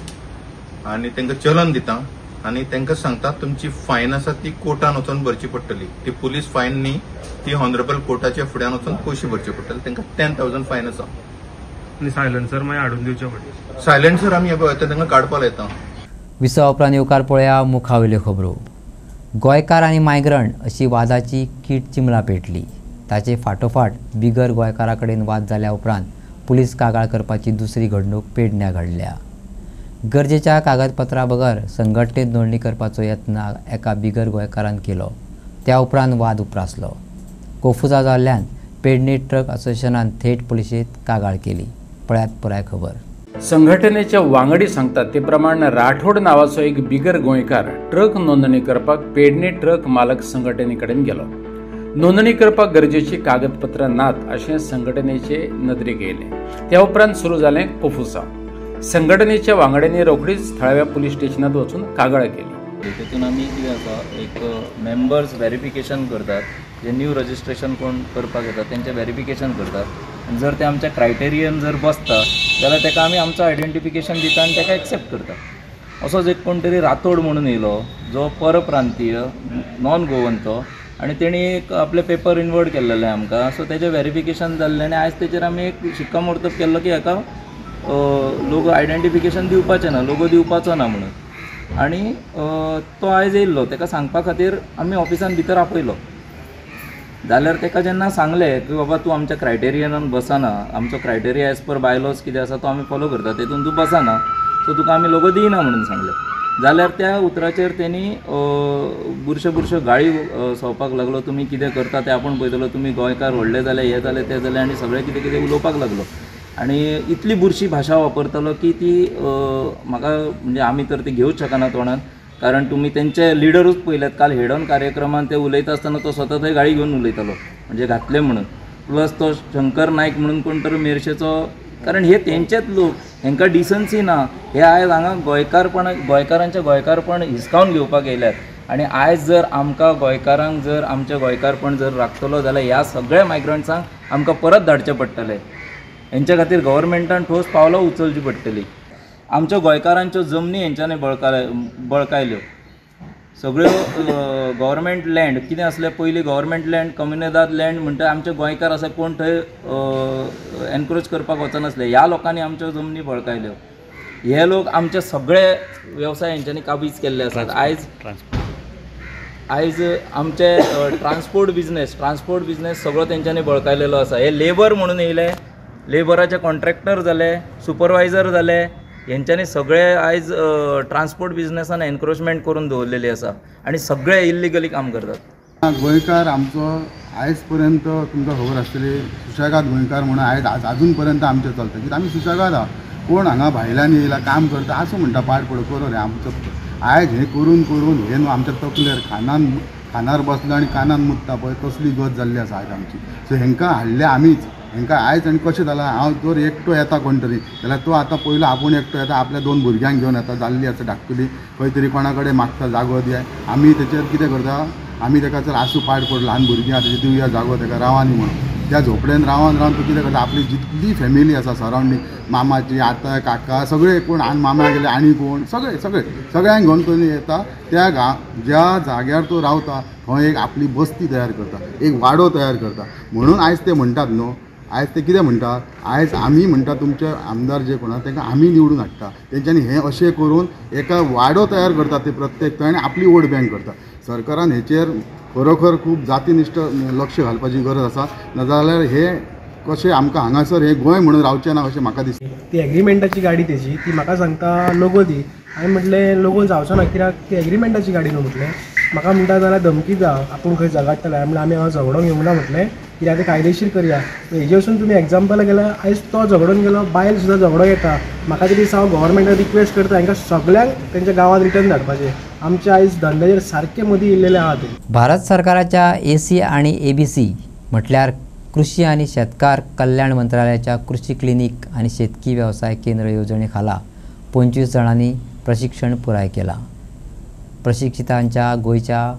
आनी तांकां चलन दिता आनी तांकां सांगतात तुमची फायन आसा ती कोर्टान वचून भरची पडटली. ती पुलीस फायन न्ही, ती ऑनरेबल कोर्टाच्या फुड्यान वचून पयशे भरचे पडटले. तांकां 10,000 फायन आसा. आनी सायलेन्सर मागीर हाडून दिवचे पडटा. सायलेन्सर आमी तांकां काडपाक येता. विसा उपरांत येवकार पळया मुखावेल्यो खबरो. गोंयकार आनी मायग्रंट अशी वादाची कीट चिमला पेटली. ताचे फाटोफाट बिगर गोंयकारा कडेन वाद जाल्या उपरांत पुलीस कागाळ करपाची दुसरी घडणूक पेडण्या घडल्या. गरजेच्या कागदपत्रां बगर संघटनेत नोंदणी करपाचो यत्न एका बिगर गोंयकारान केलो. त्या उपरांत वाद उप्रासलो. कोफुजा जाल्ल्यान पेडणे ट्रक असोसिएशनान थेट पुलिशेंत कागाळ केली. पळयात पुराय खबर. संघटनेच्या वांगडी सांगतात ते प्रमाण राठोड नावाचो एक बिगर गोंयकार ट्रक नोंदणी करपाक पेडणे ट्रक मालक संघटने कडेन गेलो. नोंदणी करपाक गरजेची कागदपत्रां नात अशें संघटनेचे नदरेक येयलें. त्या उपरांत सुरू जालें कोफुसा. संघटनेच्या वांगड्यांनी रोखडीच थळाव्या पुलीस स्टेशनात वचून कागाळ केली. तेतून आमी कितें आसा एक मेंबर्स व्हेरिफिकेशन करतात, जे न्यू रजिस्ट्रेशन कोण करपाक येतात तेंचें व्हेरिफिकेशन करतात. आनी जर ते आमच्या क्रायटेरियन जर बसता जाल्यार ताका आमी आमचो आयडेंटिफिकेशन दिता आनी ताका एक्सेप्ट करता. असोच एक कोण तरी रातोड म्हणून येयलो जो परप्रांतीय नॉन गोवंतो आनी तेणी एक आपले पेपर इनवर्ट केल्लेले आमकां. सो तेजें व्हेरिफिकेशन जाल्लें आनी आयज तेचेर आमी एक शिक्कामोर्तब केल्लो की हाका लोगो आयडेंटिफिकेशन दिवपाचें ना, लोगो दिवपाचो ना म्हणून. आनी तो आयज येयल्लो, ताका सांगपा खातीर आमी ऑफिसान भितर आपयलो. जाल्यार ताका जेन्ना सांगलें की बाबा तूं आमच्या क्रायटेरियनान बसना, आमचो क्रायटेरिया एज पर बायलॉज कितें आसा तो आमी फॉलो करता, तेतून तूं बसना, सो तुका आमी लोगो दिना म्हणून सांगलें. जाल्यार त्या उतराचेर तेणी बुरश्यो गाळी सोंपपाक लागलो. तुमी कितें करता तें आपूण पळयतलो, तुमी गोंयकार व्हडले जाले, हे जाले ते जाले आनी सगळें कितें कितें उलोवपाक लागलो. आनी इतली बुरशी भाशा वापरतालो की ती म्हाका म्हणजे आमी तर ती घेवच शकना तोंडान. कारण तुमी तेंचे लिडरूच पळयल्यात. काल हेडॉन कार्यक्रमान ते उलयता आसतना तो स्वता थंय गाळी घेवन उलयतालो, म्हणजे घातले म्हणून. प्लस तो शंकर नायक म्हणून कोण तरी मेरशेचो, कारण हे तेंचेच लोक, हांकां डिसन्सी ना. हे आयज हांगा गोंयकारांचें हिसकावन घेवपाक येयल्यात. आनी आयज जर आमकां गोंयकारांक जर आमचें गोंयकारपण जर राखतलो जाल्यार ह्या सगळ्या मायग्रंट्सांक आमकां परत धाडचें पडटलें. हेंच्या खातीर गव्हर्मेंटान ठोस पावलां उचलची पडटलीं. आमच्या गोंयकारांच्यो जमनी हेंच्यांनी बळकायल्यो. सगळ्यो गव्हर्मेंट लँड कितें आसलें पयलीं गव्हर्मेंट लँड, कम्युनिदाद लँड म्हणटा आमचे गोंयकार आसा कोण थंय एनक्रोच करपाक वचनासले. ह्या लोकांनी आमच्यो जमनी बळकायल्यो. हे लोक आमचे सगळे वेवसाय हेंच्यांनी काबीज केल्ले आसात. आयज आमचे ट्रान्सपोर्ट बिझनेस सगळो तेंच्यांनी बळकायलेलो आसा. हे लेबर म्हणून येयले, लेबराचे कॉन्ट्रॅक्टर जाले, सुपरवायझर जाले, हेंच्यांनी सगळे आयज ट्रान्सपोर्ट बिझनेसान एनक्रोचमेंट करून दवरलेली आसा आनी सगळे इल्लिगली काम करतात. गोंयकार आमचो आयज पर्यंत तुमकां खबर आसतली सुशेगाद गोंयकार म्हणून आयज आजून पर्यंत आमचें चलता. कित्याक आमी सुशेगाद आहा. कोण हांगा भायल्यान येयला काम करता आसूं म्हणटा पाड पड करो रे आमचो. आयज हें करून हे न्हू आमच्या तकलेर खानार बसलो आनी कानान मुत्ता पळय तसली गत जाल्ली आसा आयज आमची. सो हेंकां हाडले आमीच. हेंकां आयज आनी कशें जालां, हांव जर एकटो येता कोण तरी जाल्यार तो आतां पयलो आपूण एकटो येता, आपल्या 2 भुरग्यांक घेवन येता, जाल्ली आसा धाकटुली, खंय तरी कोणा कडेन मागता जागो दियाय. आमी तेचेर कितें करता, आमी ताका चल आसूं पाड पड ल्हान भुरगीं आतां दिवया जागो ताका रावानी म्हणून त्या झोपडेन रावन तूं कितें करता आपली जितली फॅमिली आसा सरावंडींग मामाची आतां काका सगळे कोण आनी मामा गेले आनी कोण सगळ्यांक घेवन तो येता त्या ज्या जाग्यार तो रावता थंय एक आपली बस्ती तयार करता एक वाडो तयार करता म्हणून आयज ते म्हणटात न्हू आयज ते कितें म्हणटा आयज आमी म्हणटा तुमचे आमदार जे कोण तांकां आमी निवडून हाडटा तेंच्यांनी हें अशें करून एका वाडो तयार करता ते प्रत्येक थंय आनी आपली वोट बँक करता सरकारान हेचेर खरोखर खूब जातीनिश्ठ लक्ष घालपाची गरज आसा नाजाल्यार हे कशें आमकां हांगासर हे गोंय म्हणून रावचें ना अशें म्हाका दिसता. ती एग्रीमेंटाची गाडी तेजी ती म्हाका सांगता लोगो दी हांवें म्हटलें लोगो जावचो ना कित्याक ती एग्रीमेंटाची गाडी न्हू म्हटलें म्हाका म्हणटा जाल्यार धमकी जा आपूण खंय झगडटले म्हटलें आमी हांव झगडो घेवंक ना म्हटलें कित्याक ते कायदेशीर करया हेजे वचून तुमी एग्जाम्पल गेल्यार आयज तो झगडून गेलो बायल सुद्दां झगडो येता म्हाका तरी हांव गव्हर्मेंटाक रिक्वेस्ट करता हांकां सगळ्यांक तेंच्या गांवांत रिटर्न धाडपाचें आमचे आयज धंद्याचेर सारके मदीं येयलेले आहात. भारत सरकाराच्या AC आणि ABC म्हटल्यार कृषी आणि शेतकार कल्याण मंत्रालयाच्या कृषी क्लिनिक आणि शेतकी व्यवसाय केंद्र येवजणे खाला 25 जणांनी प्रशिक्षण पुराय केला. प्रशिक्षितांच्या गोयच्या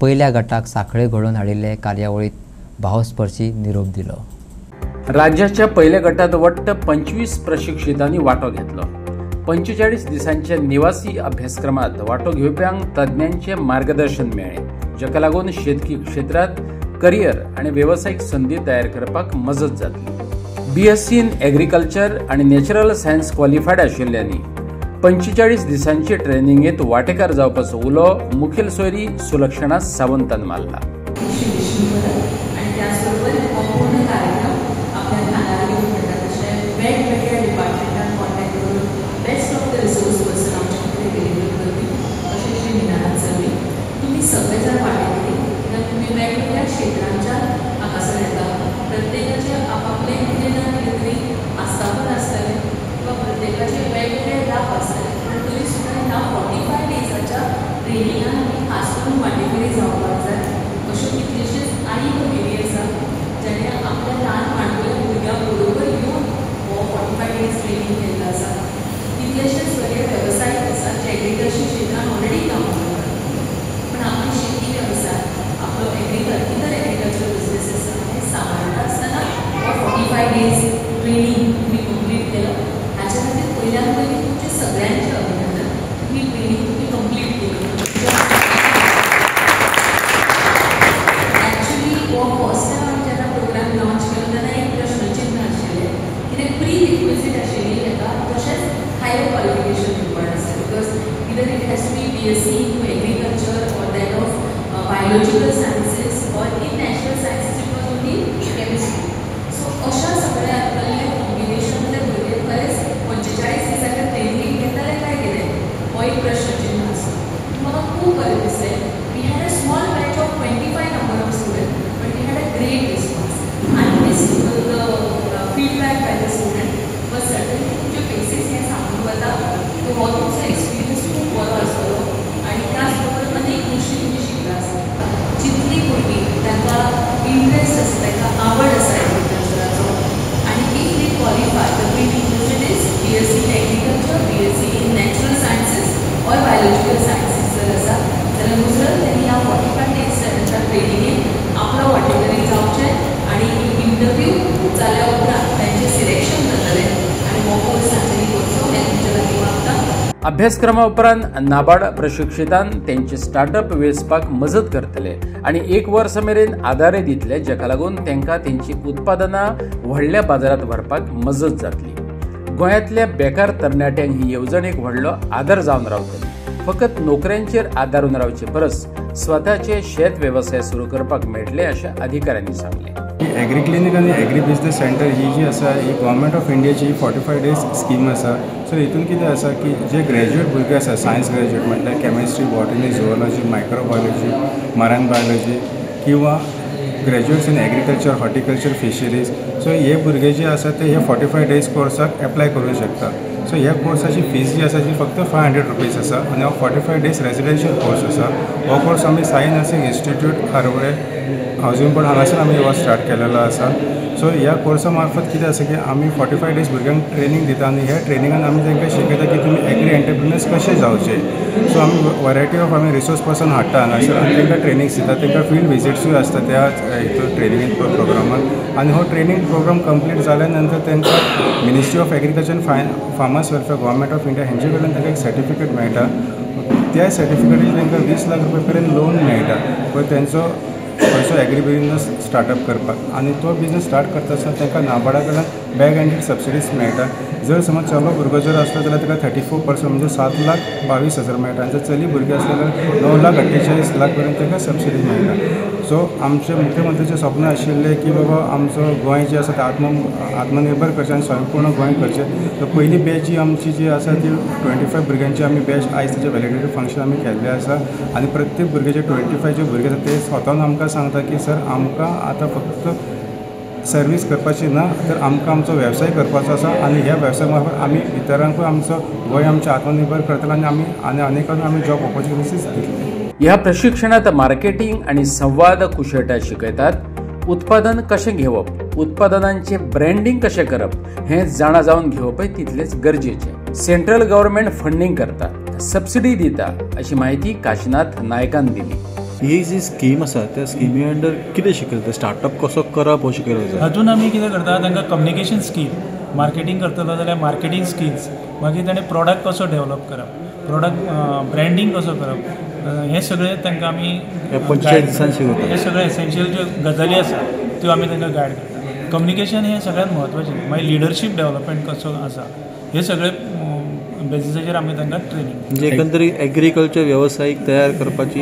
पहिल्या गटाक साखळे घडोवन हाडिल्ले कार्यावळीत भावस्पर्शी निरोप दिलो. राज्याच्या पहिल्या गटात वट्ट 25 प्रशिक्षितांनी वाटो घेतलो. 45 दिसांच्या निवासी अभ्यासक्रमात वाटो घेवप्यांक तज्ञांचे मार्गदर्शन मेळ्ळे जाका लागून शेतकी क्षेत्रात करियर आणि व्यावसायिक संधी तयार करपाक मजत जातली. BSc इन एग्रीकल्चर आणि नॅचरल सायन्स क्वॉलिफायड आशिल्ल्यांनी 45 दिसांची ट्रेनिंगेत वांटेकार जावपाचो उलो मुखेल सोयरी सुलक्षणा सावंतान मारला. biological sciences or in natural sciences it was only chemistry. So अशा सगळ्या कॉम्बिनेशन मध्ये भुरगे खरेंच 45 दिसांच्या ट्रेनिंग घेताले काय केलें हो एक प्रश्नचिन्ह आसा. म्हाका खूब बरें दिसलें. We had a small batch of 25 number of students, but we had a great response. And this the feedback by the student was certainly तुमचे बेसिक्स हे सांगून वता तो हो तुमचो एक्सपिरियन्स खूब बरो आसलो आनी त्याच बरोबर अनेक गोष्टी तुमी शिकला आसा. जितली भुरगीं तांकां इंट्रस्ट आसा तांकां आवड आसा एग्रीकल्चराचो आनी if they qualify the pre-requisite is BSc in agriculture, BSc in natural sciences और बायोलॉजिकल सायन्सेस जर आसा जाल्यार मुजरत त्यांनी ह्या 45 डेजच्या ट्रेनिंगेक आपलो वांटेकरी जावचें आनी इंटरव्यू जाल्या उपरांत तांचें सिलेक्शन जातलें आनी हो कोर्स तांच्यांनी करचो हें तुमचे लागीं मागता. अभ्यासक्रमा उपरांत नाबार्ड प्रशिक्षितान तेंचे स्टार्टअप वेंचपाक मजत करतले आनी 1 वर्स मेरेन आदारे दितले जाका लागून तांकां तेंची उत्पादनां व्हडल्या बाजारात व्हरपाक मजत जातली. गोंयांतल्या बेकार तरणाट्यांक ही येवजण एक व्हडलो आदार जावन रावतली. फकत नोकऱ्यांचेर आदारून रावचे परस स्वताचे शेत वेवसाय सुरू करपाक मेळटले अशें अधिकाऱ्यांनी सांगले. एग्री क्लिनिक आणि एग्री बिजनेस सेंटर ही जी आसा ही गव्हर्मेंट ऑफ इंडियाची 45 डेज स्कीम आसा. सो हितून कितें आसा की जे ग्रॅज्युएट भुरगे आसा सायन्स ग्रॅज्युएट म्हटल्यार chemistry, botany, zoology, microbiology, marine biology किंवा graduates in agriculture, horticulture, fisheries. So हे भुरगे जे आसा ते हे 45 डेज कोर्साक एप्लाय करूंक शकता. सो ह्या कोर्साची फीज जी आसा ती फक्त 500 रुपीज आसा आनी हो 45 डेज रेजिडेन्शियल कोर्स आसा. हो कोर्स आमी Sai nursing institute Harvalem housing board हांगासर आमी हो स्टार्ट केलेलो आसा. सो ह्या कोर्सा मार्फत कितें आसा की आमी 45 डेज भुरग्यांक ट्रेनींग दिता आनी ह्या ट्रेनिंगान आमी तांकां शिकयता की तुमी एग्री एंटरप्रिनर्स कशे जावचे. सो आमी वरायटी ऑफ आमी रिसोर्स पर्सन हाडटा हांगासर आनी तांकां ट्रेनिंग दिता. तांकां फील्ड विजिट्सूय आसता त्या हितूर ट्रेनिंग प्रोग्रामाक आनी हो ट्रेनिंग प्रोग्राम कंप्लीट जाल्या नंतर तांकां ministry of agriculture end farmers welfare government of India हेंचे कडल्यान तांकां एक सर्टिफिकेट मेळटा. त्या सर्टिफिकेटीन तांकां 20 लाख रुपया पर्यंत लोन मेळटा पळय तेंचो खंयचो एग्री बिजनस स्टार्टअप करपाक. आनी तो बिजनस स्टार्ट करता आसतना तांकां नाबार्डा कडल्यान बॅक हँडेड सबसिडीज मेळटा. जर समज चलो भुरगो जर आसलो जाल्यार ताका 34% म्हणजे 7,22,000 मेळटा आनी जर चली भुरगीं आसली जाल्यार 9,48,00,000 पर्यंत तांकां सबसिडी मेळटा. सो आमचे मुख्यमंत्रीचें स्वप्न आशिल्लें की बाबा आमचो गोंय जें आसा तें आत्मनिर्भर करचें आनी स्वयंपूर्ण गोंय करचें. तर पयली बॅच जी आमची जी आसा ती 25 भुरग्यांची आमी बॅच आयज तेजें वॅलिडेटरी फंक्शन आमी केल्लें आसा आनी प्रत्येक भुरग्याचे 25 जे भुरगे आसा ते स्वतान आमकां सांगता की सर आमकां आतां फक्त सर्वीस करपाची ना तर आमकां आमचो वेवसाय करपाचो आसा आनी ह्या वेवसाया मार्फत आमी इतरांकूय आमचो गोंय आमचें आत्मनिर्भर करतलो आनी आमी अनेकांक आमी जॉब ऑपॉर्च्युनिटीज दितले. ह्या प्रशिक्षणात मार्केटिंग आणि संवाद कुशळटाय शिकयतात. उत्पादन कशें घेवप, उत्पादनांचे ब्रँडिंग कशें करप हें जाणा जावन घेवपय तितलेच गरजेचें. सेंट्रल गव्हर्नमेंट फंडिंग करता, सबसिडी दिता अशी माहिती काशीनाथ नायकान दिली. ही जी स्कीम आसा त्या स्किमी अंडर कितें शिकयता, स्टार्टअप कसो करप हो शिकयलो. हातून आमी कितें करता तांकां कम्युनिकेशन स्कील, मार्केटींग करतलो जाल्यार मार्केटींग स्किल्स, मागीर ताणें प्रॉडक्ट कसो डेवलप करप, प्रॉडक्ट ब्रँडींग कसो करप, हे सगळे तांकां आमी 45 दिसांनी शिकयता. हे सगळे एसेन्शियल ज्यो गजाली आसा त्यो आमी तांकां गायड करता. कम्युनिकेशन हें सगळ्यांत म्हत्वाचें. मागीर लिडरशीप डेवलपमेंट कसो आसा हे सगळे बेसिसाचेर आमी तांकां ट्रेनिंग. म्हणजे एकंदरीत एग्रीकल्चर वेवसायीक तयार करपाची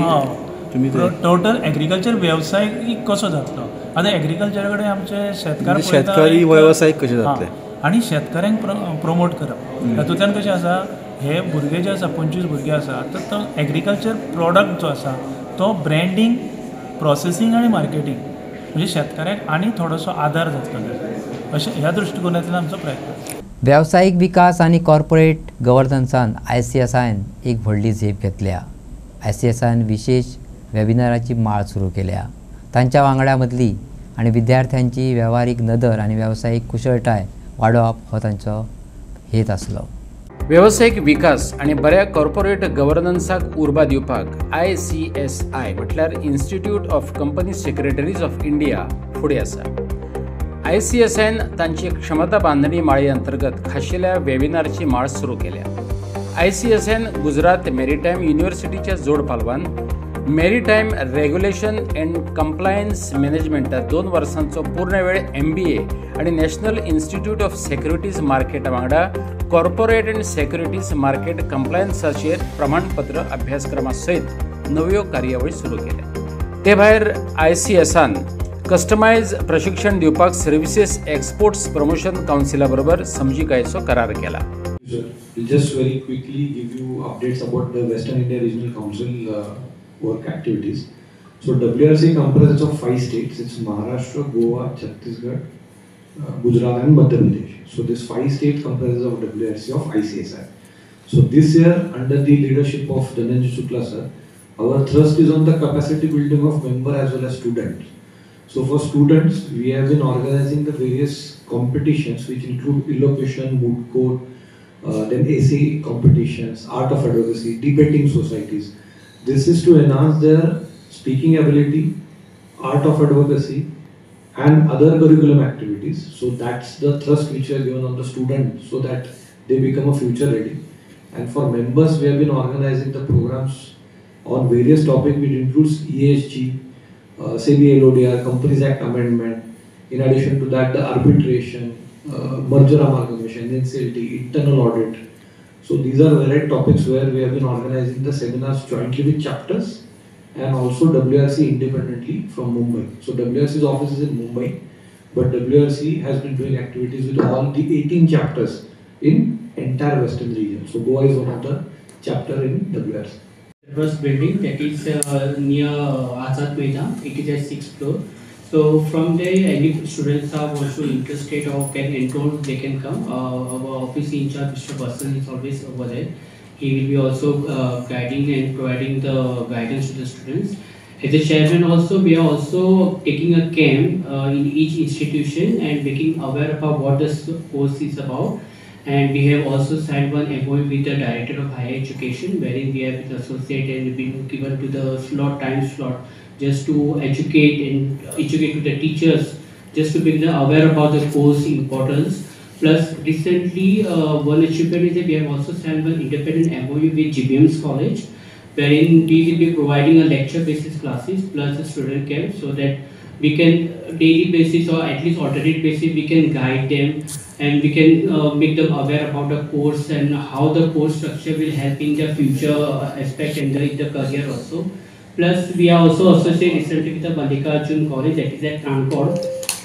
तुमी टोटल एग्रीकल्चर वेवसाय कसो जातलो. आतां एग्रीकल्चरा कडेन आमचे शेतकार शेतकारी वेवसायीक कशे जातले आनी शेतकऱ्यांक प्रोमोट करप. तातूंतल्यान कशें आसा हे भुरगे जे आसा 25 भुरगे आसा तर तो एग्रीकल्चर प्रॉडक्ट जो आसा तो ब्रँडींग, प्रोसेसींग आनी मार्केटींग म्हणजे शेतकऱ्याक आनी थोडोसो आदार जातलो अशें ह्या दृश्टिकोनांतल्यान आमचो प्रयत्न. वेवसायीक विकास आनी कॉर्पोरेट गव्हर्नन्सान ICSIन एक व्हडली झेप घेतल्या. ICSIन विशेष वेबिनाराची माळ सुरू केल्या. तांच्या वांगड्या मदली आनी विद्यार्थ्यांची वेव्हारीक नदर आनी वेवसायीक कुशळटाय वाडोवप हो तांचो हेत आसलो. व्यावसायिक विकास आणि बऱ्या कॉर्पोरेट गव्हर्नन्साक उर्बा दिवपाक ICSI म्हटल्यार institute of company secretaries of India फुडें आसा. ICSIन तांची क्षमता बांधणी माळी अंतर्गत खाशेल्या वेबिनारची माळ सुरू केल्या. ICSIन गुजरात मॅरीटायम युनिव्हर्सिटीच्या जोड पालवान मॅरीटायम रेग्युलेशन अँड कंप्लायन्स मॅनेजमेंटात 2 वर्सांचो पूर्ण वेळ MBA आणि national institute of securities Marketa वांगडा कॉर्पोरेट अँड सेक्युरिटीज मार्केट कंप्लायन्साचेर प्रमाणपत्र अभ्यासक्रमा सयत नव्यो कार्यावळी सुरू केल्या. ते भायर ICSIन कस्टमायज प्रशिक्षण दिवपाक सर्विसेस एक्सपोर्ट्स प्रमोशन काउन्सिला बरोबर समजिकायेचो करार केला. Just very quickly give you updates about the Western India Regional Council work activities. So WRC comprises of 5 states. It's Maharashtra, Goa, Chhattisgarh, Gujarat and Madhya Pradesh. So this 5 states comprises of WRC of ICSI. So this year under the leadership of Dhananjay Shukla sir, our thrust is on the capacity building of member as well as students. So for students we have been organizing the various competitions which include elocution, moot court, then essay competitions, art of advocacy, debating societies. This is to enhance their speaking ability, art of advocacy and other curriculum activities. So that's the thrust which we have given on the students so that they become a future ready. And for members we have been organizing the programs on various topics which includes ESG, SEBI LODR, Companies Act Amendment. In addition to that the arbitration, merger amalgamation, NCLT, internal audit. So these are varied topics where we have been organizing the seminars jointly with chapters and also WRC independently from Mumbai. So WRC's office is in Mumbai, but WRC has been doing activities with all the 18 chapters in entire western region. So Goa is one of the chapter in WRC. Trust building that is near Azad Maidan, it is at 6th floor. So from there, any students are also interested or can enroll, they can come. Our office in charge, Mr. Basan, is always over there. He will be also guiding and providing the guidance to the students. As a chairman also, we are also taking a camp in each institution and making aware about what this course is about. And we have also signed one MOU with the Director of Higher Education, wherein we have been associated and been given to the time slot just to educate to the teachers, just to make them aware about the course importance. Plus, recently, one achievement is that we have also signed one independent MOU with GBM's College, wherein we will be providing a lecture basis classes plus a student camp, so that we can daily basis or at least alternate basis we can guide them and we can make them aware about the course and how the course structure will help in the future aspect and in the career also. Plus, we are also associated recently with the Mallikarjun College, that is at Kanpur.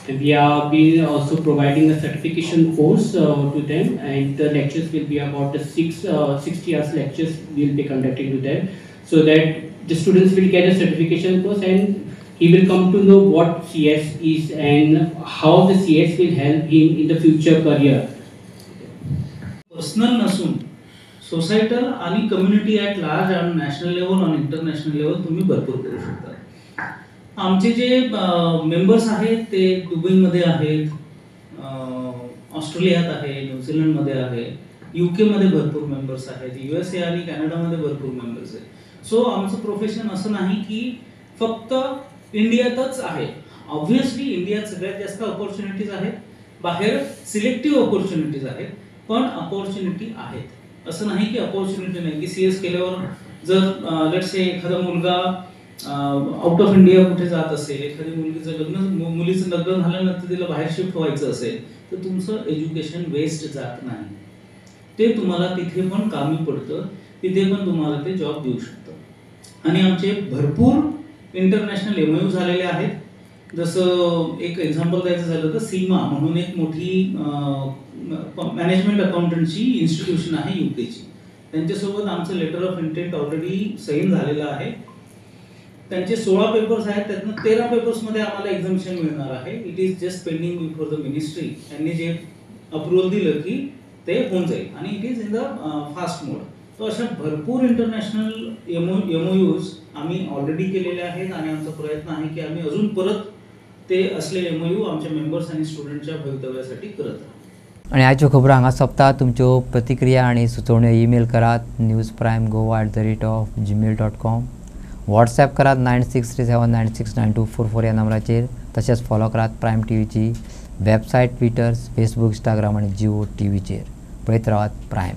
We are also providing a certification course to them, and the lectures will be about the 60 hours lectures we will be conducting to them, so that the students will get a certification course and he will come to know what CS is and how the CS will help him in the future career. Personal नसून societal आणि community at large आणि national level आणि international level तुम्ही भरपूर करू शकता. आमचे जे मेंबर्स आहेत ते दुबईमध्ये आहेत, ऑस्ट्रेलियात आहे, न्यूझीलंडमध्ये आहे, UK मध्ये भरपूर मेंबर्स आहेत, USA आणि कॅनडामध्ये भरपूर मेंबर्स आहेत. सो आमचं प्रोफेशन असं नाही की फक्त इंडियातच आहे. ऑब्व्हियसली इंडियात सगळ्यात जास्त अपॉर्च्युनिटीज आहेत, बाहेर सिलेक्टिव्ह अपॉर्च्युनिटीज आहेत, पण अपॉर्च्युनिटी आहेत. असं नाही की अपॉर्च्युनिटी नाही, की CS केल्यावर जर लेट्स से एखादा मुलगा आउट ऑफ इंडिया कुठे जात असेल, एखादी मुलीचं लग्न झाल्यानंतर तिला बाहेर शिफ्ट व्हायचं असेल, तर तुमचं एज्युकेशन वेस्ट जात नाही. ते तुम्हाला तिथे पण कामी पडतं, तिथे पण तुम्हाला ते जॉब देऊ शकतं. आणि आमचे भरपूर इंटरनॅशनल MOU झालेले आहेत. जसं एक एक्झाम्पल द्यायचं झालं तर सीमा म्हणून एक मोठी मॅनेजमेंट अकाउंटंटची इन्स्टिट्यूशन आहे UKची. त्यांच्यासोबत आमचं letter of intent already sign झालेलं आहे. त्यांचे 16 पेपर्स आहेत, त्यातनं 13 पेपर्समध्ये आम्हाला एक्झामिशन मिळणार आहे. It is just pending before the ministry. त्यांनी जे अप्रुव्हल दिलं की ते होऊन जाईल आणि it is in the fast mode. तो अशा भरपूर इंटरनॅशनल MOUs आम्ही ऑलरेडी केलेले आहेत आणि आमचा प्रयत्न आहे की आम्ही अजून परत ते असले MOU आमच्या मेंबर्स आणि स्टुडंटच्या भवितव्यासाठी करत राहू. आणि आजच्यो खबरो हांगा सोंपता. तुमच्यो प्रतिक्रिया आणि सुचोवण्यो ईमेल करात newsprimegoa@gmail.com. व्हॉट्सॲप करात 9637969244 ह्या नंबराचेर. तशेंच फॉलो करात प्रायम TVची वेबसायट, ट्विटर, फेसबुक, इंस्टाग्राम आणि जिओ TVचेर. पळयत रावात प्रायम.